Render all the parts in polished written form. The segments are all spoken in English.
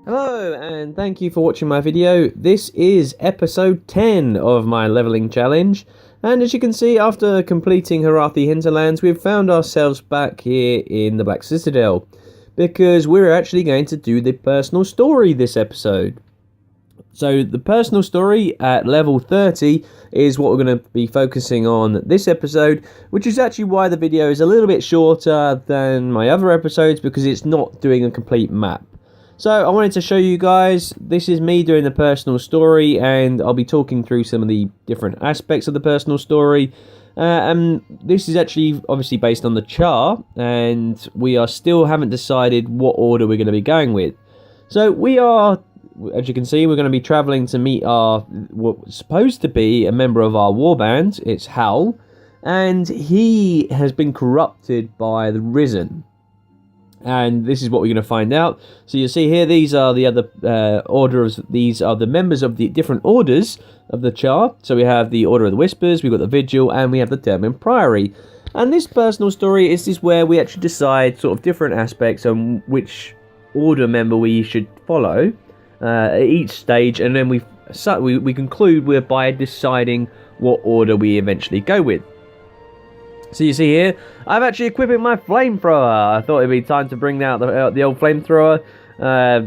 Hello, and thank you for watching my video. This is episode 10 of my leveling challenge, and as you can see, after completing Harathi Hinterlands, we've found ourselves back here in the Black Citadel, because we're actually going to do the personal story this episode. So the personal story at level 30 is what we're going to be focusing on this episode, which is actually why the video is a little bit shorter than my other episodes, because it's not doing a complete map. So I wanted to show you guys, this is me doing the personal story, and I'll be talking through some of the different aspects of the personal story. And this is actually obviously based on the chart, and we still haven't decided what order we're going to be going with. So we are, as you can see, we're going to be travelling to meet what's supposed to be a member of our warband. It's Hal, and he has been corrupted by the Risen. And this is what we're going to find out. So you see here, these are the other orders. These are the members of the different orders of the chart. So we have the Order of the Whispers, we've got the Vigil, and we have the Derman Priory. And this personal story is where we actually decide sort of different aspects on which order member we should follow at each stage, and then we conclude by deciding what order we eventually go with. So you see here, I'm actually equipping my flamethrower. I thought it'd be time to bring out the old flamethrower,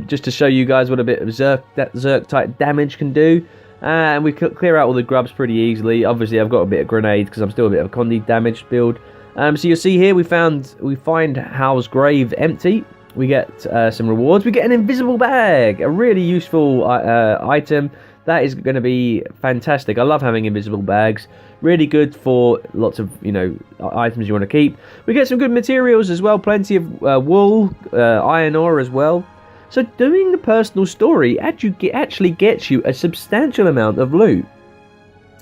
just to show you guys what a bit of Zerg type damage can do. And we clear out all the grubs pretty easily. Obviously, I've got a bit of grenades because I'm still a bit of a Condi damage build. So you'll see here, we find Hal's grave empty. We get some rewards. We get an invisible bag, a really useful item. That is going to be fantastic. I love having invisible bags. Really good for lots of, items you want to keep. We get some good materials as well. Plenty of wool, iron ore as well. So doing the personal story actually gets you a substantial amount of loot.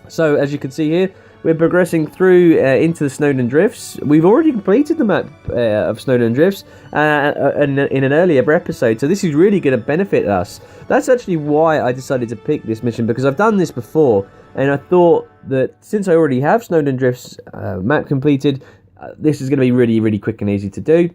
So as you can see here, we're progressing through into the Snowden Drifts. We've already completed the map of Snowden Drifts in an earlier episode, so this is really going to benefit us. That's actually why I decided to pick this mission, because I've done this before, and I thought that since I already have Snowden Drifts map completed, this is going to be really, really quick and easy to do.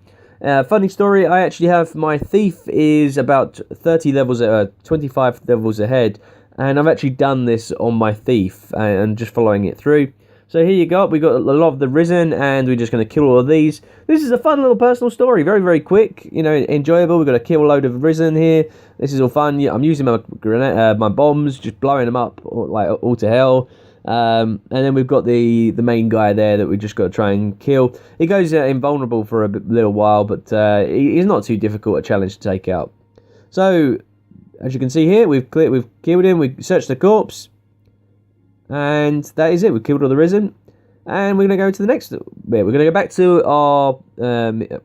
Funny story, I actually have my Thief is about 25 levels ahead, and I've actually done this on my Thief and just following it through. So here you go, we got a lot of the Risen, and we're just going to kill all of these. This is a fun little personal story, very, very quick, enjoyable. We've got to kill a load of Risen here. This is all fun. Yeah, I'm using my bombs, just blowing them up like all to hell. And then we've got the main guy there that we just got to try and kill. He goes invulnerable for a little while, but he's not too difficult a challenge to take out. So as you can see here, we've killed him. We searched the corpse, and that is it. We've killed all the Risen, and we're going to go to the next bit. We're going to go back to our,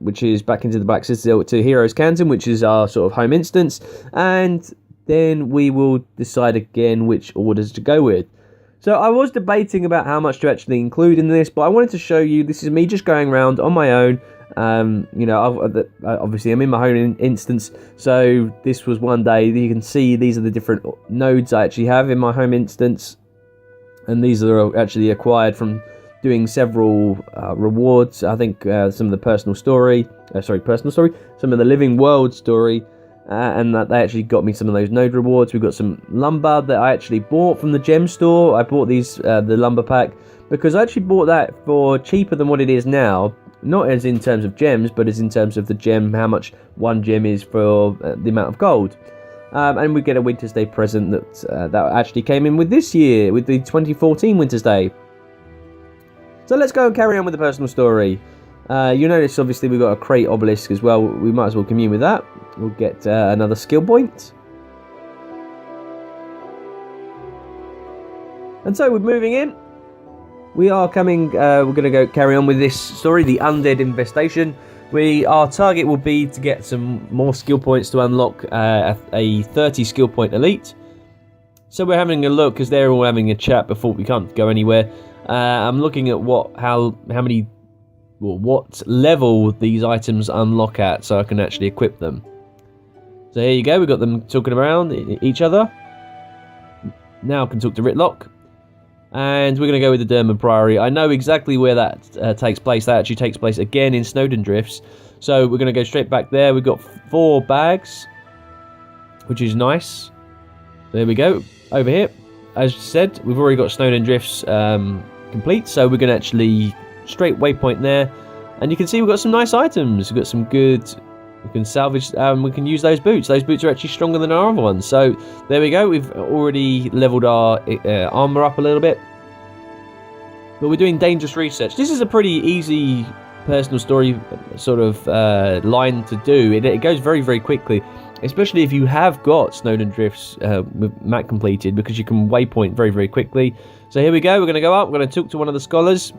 which is back into the Black Citadel, to Heroes Canton, which is our sort of home instance, and then we will decide again which orders to go with. So I was debating about how much to actually include in this, but I wanted to show you, this is me just going around on my own. Obviously I'm in my home instance, so this was one day. You can see these are the different nodes I actually have in my home instance, and these are actually acquired from doing several rewards. I think some of the personal story, some of the living world story, and that they actually got me some of those node rewards. We've got some lumber that I actually bought from the gem store. I bought these the lumber pack because I actually bought that for cheaper than what it is now. Not as in terms of gems, but as in terms of the gem, how much one gem is for the amount of gold. And we get a Winter's Day present that actually came in with this year, with the 2014 Winter's Day. So let's go and carry on with the personal story. You notice, obviously, we've got a crate obelisk as well. We might as well commune with that. We'll get another skill point. And so we're moving in. We are coming, we're going to go carry on with this story, the Undead Infestation. Our target will be to get some more skill points to unlock a 30 skill point elite. So we're having a look, because they're all having a chat before we can't go anywhere. I'm looking at what level these items unlock at, so I can actually equip them. So here you go, we've got them talking around each other. Now I can talk to Ritlock. And we're going to go with the Derman Priory. I know exactly where that takes place. That actually takes place again in Snowden Drifts. So we're going to go straight back there. We've got 4 bags. which is nice. There we go. Over here, as said, we've already got Snowden Drifts complete, so we're going to actually straight waypoint there. And you can see we've got some nice items. We've got some good... We can salvage... we can use those boots. Those boots are actually stronger than our other ones. So, there we go. We've already leveled our armor up a little bit. But we're doing dangerous research. This is a pretty easy personal story sort of line to do. It goes very, very quickly. Especially if you have got Snowden Drifts with map completed, because you can waypoint very, very quickly. So here we go. We're going to go up. We're going to talk to one of the scholars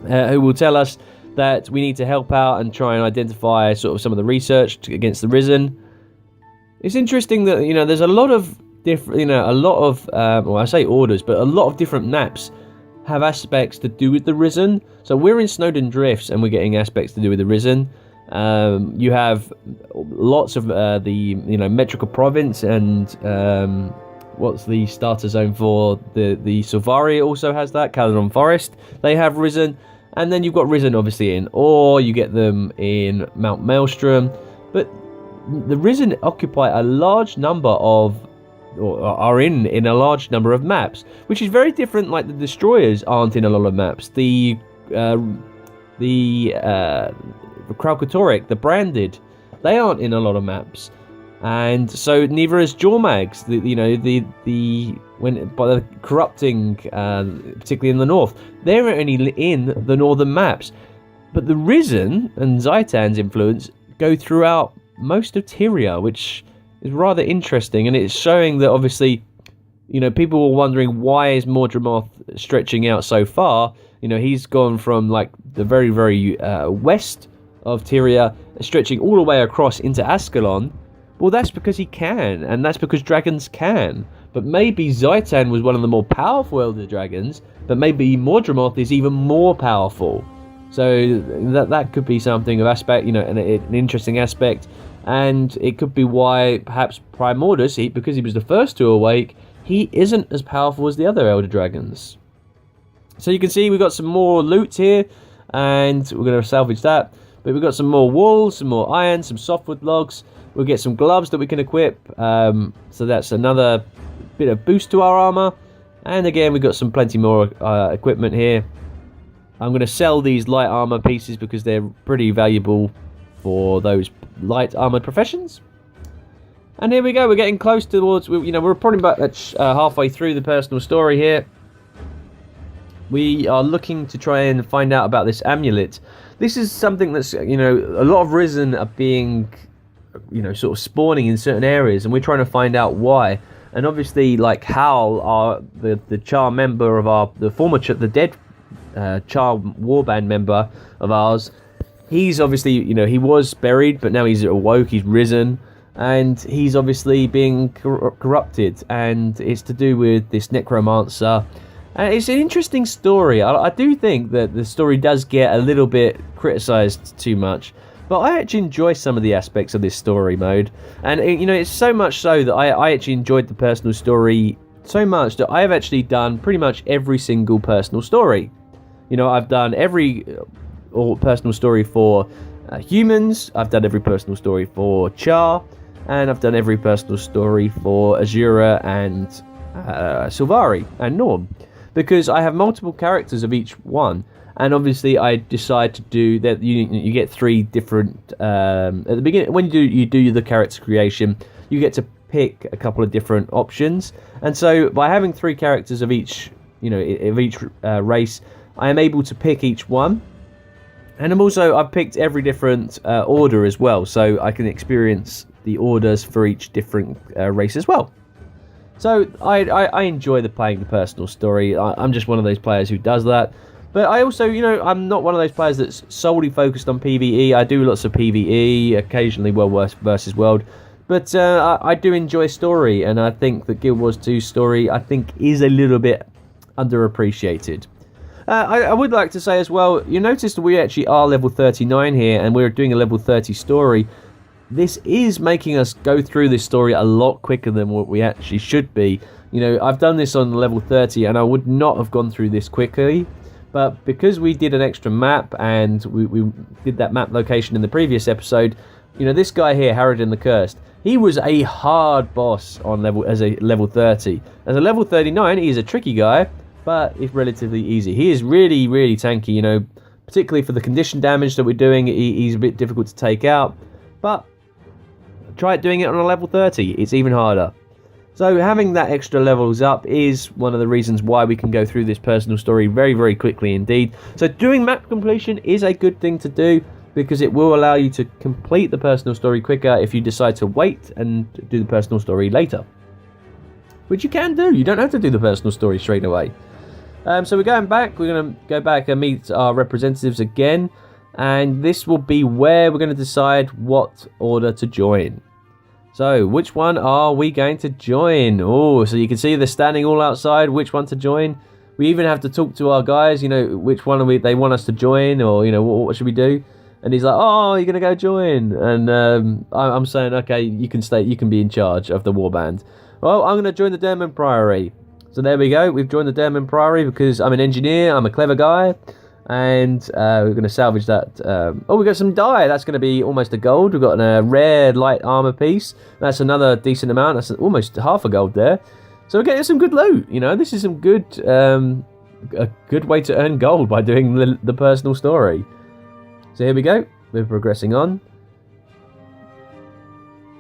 who will tell us that we need to help out and try and identify sort of some of the research against the Risen. It's interesting that, you know, there's a lot of different, you know, a lot of, well, I say orders, but a lot of different maps have aspects to do with the Risen. So we're in Snowden Drifts and we're getting aspects to do with the Risen. You have lots of the, you know, metrical province and what's the starter zone for the Silvari also has that. Caledon Forest, they have Risen. And then you've got Risen obviously in, or you get them in Mount Maelstrom. But the Risen occupy a large number of, or are in a large number of maps, which is very different. Like the Destroyers aren't in a lot of maps. The Kralkatorrik, the Branded, they aren't in a lot of maps. And so neither is Jormags, by the corrupting, particularly in the north, they're only in the northern maps. But the Risen and Zaitan's influence go throughout most of Tyria, which is rather interesting, and it's showing that obviously, you know, people were wondering why is Mordramoth stretching out so far. You know, he's gone from like the very, very west of Tyria, stretching all the way across into Ascalon. Well, that's because he can, and that's because dragons can. But maybe Zaitan was one of the more powerful Elder Dragons, but maybe Mordramoth is even more powerful. So that could be something of aspect, you know, an interesting aspect. And it could be why perhaps Primordus, because he was the first to awake, he isn't as powerful as the other Elder Dragons. So you can see we've got some more loot here, and we're going to salvage that. But we've got some more wool, some more iron, some softwood logs. We'll get some gloves that we can equip, so that's another bit of boost to our armor. And again, we've got some plenty more equipment here. I'm going to sell these light armor pieces because they're pretty valuable for those light armored professions. And here we go, we're getting close towards, you know, we're probably about halfway through the personal story here. We are looking to try and find out about this amulet. This is something that's, you know, a lot of Risen are being, you know, sort of spawning in certain areas, and we're trying to find out why. And obviously, like Hal, the Char member of the dead Char warband member of ours, he's obviously, you know, he was buried, but now he's awoke, he's risen, and he's obviously being corrupted, and it's to do with this Necromancer. And it's an interesting story. I do think that the story does get a little bit criticised too much, but I actually enjoy some of the aspects of this story mode. And, you know, it's so much so that I actually enjoyed the personal story so much that I have actually done pretty much every single personal story. You know, I've done every personal story for humans, I've done every personal story for Char, and I've done every personal story for Azura and Silvari and Norm. Because I have multiple characters of each one. And obviously, I decide to do that. You get three different at the beginning when you do the character creation. You get to pick a couple of different options, and so by having three characters of each, you know, of each race, I am able to pick each one. And I've picked every different order as well, so I can experience the orders for each different race as well. So I enjoy playing the personal story. I'm just one of those players who does that. But I also, you know, I'm not one of those players that's solely focused on PvE. I do lots of PvE, occasionally World versus World. But I do enjoy story, and I think that Guild Wars 2 story, I think, is a little bit underappreciated. I would like to say as well, you notice that we actually are level 39 here, and we're doing a level 30 story. This is making us go through this story a lot quicker than what we actually should be. You know, I've done this on level 30, and I would not have gone through this quickly. But because we did an extra map, and we did that map location in the previous episode, you know, this guy here, Harridan the Cursed, He was a hard boss on as a level 30. As a level 39, he's a tricky guy, but it's relatively easy. He is really, really tanky, you know, particularly for the condition damage that we're doing. He's a bit difficult to take out, but try doing it on a level 30. It's even harder. So having that extra levels up is one of the reasons why we can go through this personal story very, very quickly indeed. So doing map completion is a good thing to do, because it will allow you to complete the personal story quicker if you decide to wait and do the personal story later. Which you can do. You don't have to do the personal story straight away. So we're going back. We're going to go back and meet our representatives again. And this will be where we're going to decide what order to join. So which one are we going to join? Oh, so you can see they're standing all outside. Which one to join? We even have to talk to our guys, you know, which one they want us to join, or, you know, what should we do? And he's like, oh, you're going to go join. And I'm saying, okay, you can stay. You can be in charge of the warband. Well, I'm going to join the Derman Priory. So there we go. We've joined the Derman Priory because I'm an engineer. I'm a clever guy. And we're going to salvage that. Oh, we got some dye. That's going to be almost a gold. We've got a rare light armor piece. That's another decent amount. That's almost half a gold there. So we're getting some good loot. You know, this is some good, a good way to earn gold by doing the personal story. So here we go. We're progressing on.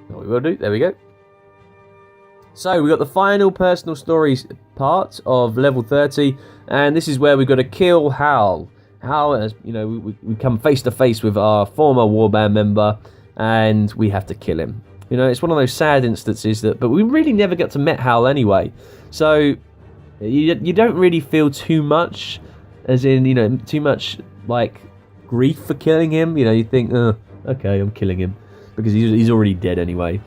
What we will do. There we go. So we got the final personal stories part of level 30, and this is where we've got to kill Hal. Hal, as you know, we come face to face with our former warband member, and we have to kill him. You know, it's one of those sad instances but we really never get to meet Hal anyway. So you don't really feel too much, as in, you know, too much like grief for killing him. You know, you think, oh, okay, I'm killing him, because he's already dead anyway.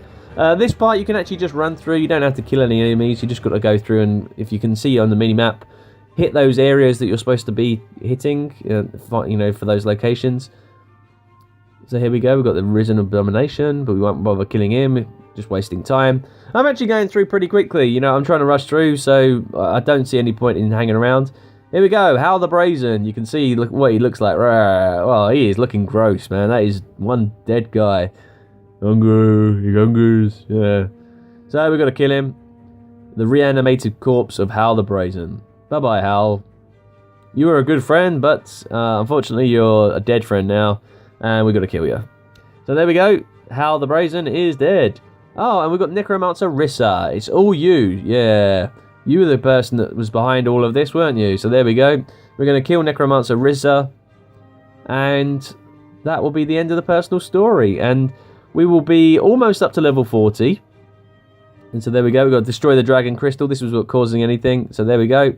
This part you can actually just run through. You don't have to kill any enemies. You just got to go through, and if you can see on the mini-map, hit those areas that you're supposed to be hitting, you know, for those locations. So here we go. We've got the Risen Abomination, but we won't bother killing him. Just wasting time. I'm actually going through pretty quickly. You know, I'm trying to rush through, so I don't see any point in hanging around. Here we go, Hal the Brazen. You can see what he looks like. Well, he is looking gross, man. That is one dead guy. He hungers, yeah. So we've got to kill him. The reanimated corpse of Hal the Brazen. Bye-bye, Hal. You were a good friend, but unfortunately you're a dead friend now, and we've got to kill you. So there we go. Hal the Brazen is dead. Oh, and we've got Necromancer Rissa. It's all you, yeah. You were the person that was behind all of this, weren't you? So there we go. We're going to kill Necromancer Rissa, and that will be the end of the personal story. And we will be almost up to level 40. And so there we go. We've got to destroy the Dragon Crystal. This was what causing anything. So there we go.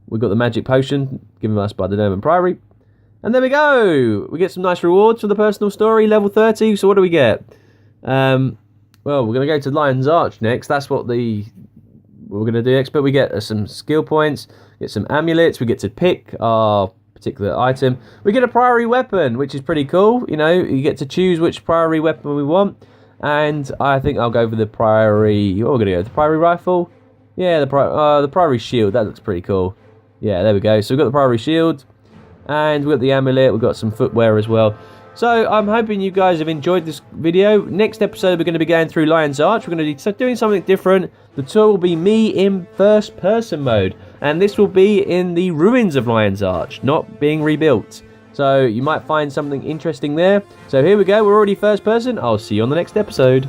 We've got the magic potion given us by the Derman Priory. And there we go. We get some nice rewards for the personal story. Level 30. So what do we get? Well, we're going to go to Lion's Arch next. That's what we're going to do next. But we get some skill points. Get some amulets. We get to pick our particular item. We get a Priory weapon, which is pretty cool. You know, you get to choose which Priory weapon we want. And I think I'll go for the Priory... Oh, we're going to go with the Priory rifle. Yeah, the Priory shield. That looks pretty cool. Yeah, there we go. So we've got the Priory shield. And we've got the amulet. We've got some footwear as well. So I'm hoping you guys have enjoyed this video. Next episode, we're going to be going through Lion's Arch. We're going to be doing something different. The tour will be me in first person mode. And this will be in the ruins of Lion's Arch, not being rebuilt. So you might find something interesting there. So here we go. We're already first person. I'll see you on the next episode.